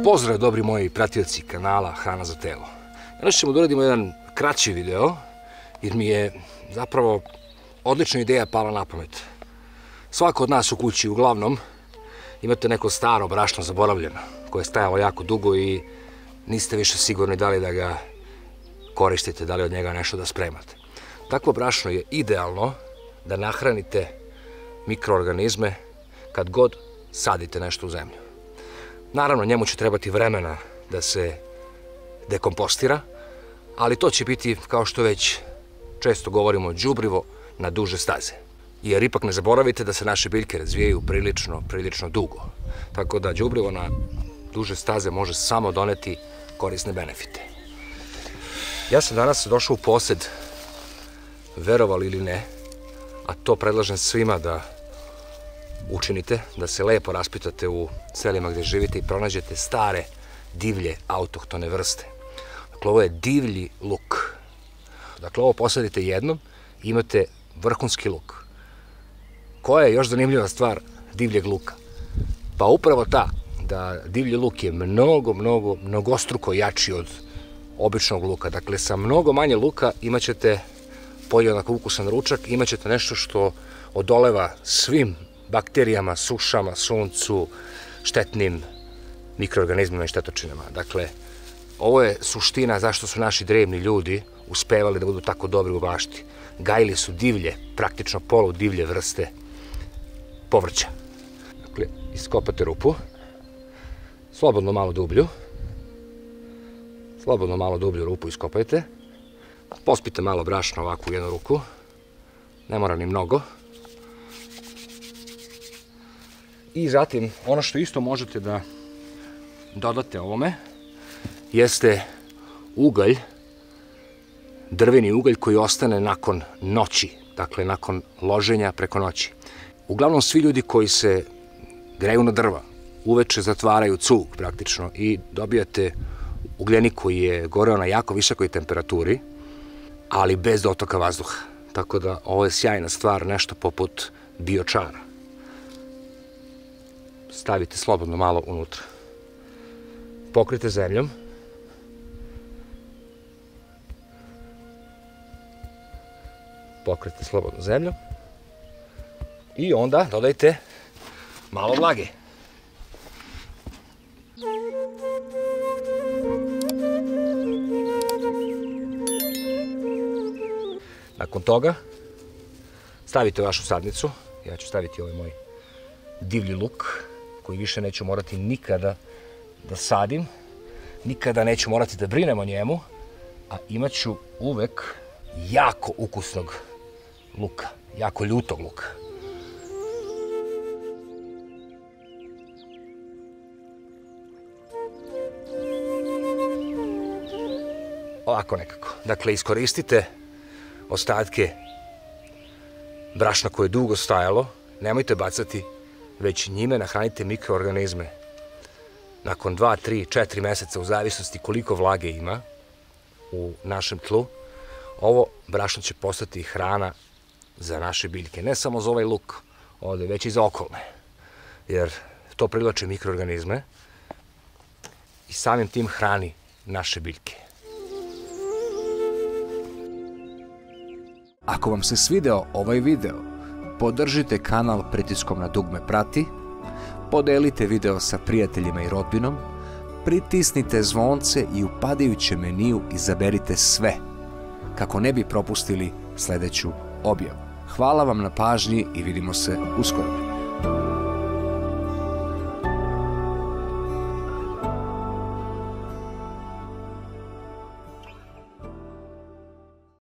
Pozdrav dobri moji pratioci kanala Hrana za telo. Danas ćemo da uradimo jedan kraći video, jer mi je zapravo odlična ideja pala na pamet. Svako od nas u kući uglavnom imate neko staro brašno zaboravljeno, koje je stajalo jako dugo i niste više sigurni da li da ga koristite, da li od njega nešto da spremate. Takvo brašno je idealno da nahranite mikroorganizme kad god sadite nešto u zemlju. Naravno, njemu će trebati vremena da se dekompostira, ali to će biti, kao što već često govorimo, đubrivo na duže staze. Jer ipak ne zaboravite da se naše biljke razvijaju prilično dugo. Tako da đubrivo na duže staze može samo doneti korisne benefite. Ja sam danas došao u posed, verovali ili ne, a to predlažem svima da učinite, da se lepo raspitate u selima gde živite i pronađete stare, divlje, autohtone vrste. Dakle, ovo je divlji luk. Dakle, ovo posadite jednom i imate vrhunski luk. Koja je još zanimljiva stvar divljeg luka? Pa upravo ta, da divlji luk je mnogostruko jači od običnog luka. Dakle, sa mnogo manje luka imat ćete podjednak ukusan ručak, imat ćete nešto što odoleva svim bakterijama, sušama, suncu, štetnim mikroorganizmima i štetočinama. Dakle, ovo je suština zašto su naši drevni ljudi uspevali da budu tako dobri u bašti. Gajili su divlje, praktično poludivlje vrste povrća. Dakle, iskopate rupu, slobodno malo dublju rupu iskopajte, pospite malo brašna ovako u jednu ruku, ne mora ni mnogo. I zatim, ono što isto možete da dodate ovome, jeste ugalj, drveni ugalj koji ostane nakon noći, dakle nakon loženja preko noći. Uglavnom svi ljudi koji se greju na drva uveče zatvaraju cug praktično i dobijate ugljenik koji je goreo na jako visokoj temperaturi, ali bez dotoka vazduha. Tako da ovo je sjajna stvar, nešto poput biočara. Stavite slobodno malo unutra. Pokrite zemljom. Pokrite slobodno zemljom. I onda dodajte malo vlage. Nakon toga stavite vašu sadnicu. Ja ću staviti ovaj moj divlji luk, koji više neću morati nikada da sadim, nikada neću morati da brinem o njemu, a imat ću uvek jako ukusnog luka, jako ljutog luka. Ovako nekako. Dakle, iskoristite ostatke brašna koje je dugo stajalo, nemojte bacati, već njime nahranite mikroorganizme. Nakon 2, 3, 4 meseca, u zavisnosti koliko vlage ima u našem tlu, ovo brašno će postati hrana za naše biljke. Ne samo za ovaj luk ovde, već i za okolne. Jer to privlači mikroorganizme i samim tim hrani naše biljke. Ako vam se svideo ovaj video, podržite kanal pritiskom na dugme prati, podelite video sa prijateljima i rodbinom, pritisnite zvonce i u padajućem meniju izaberite sve, kako ne bi propustili sledeću objavu. Hvala vam na pažnji i vidimo se uskoro.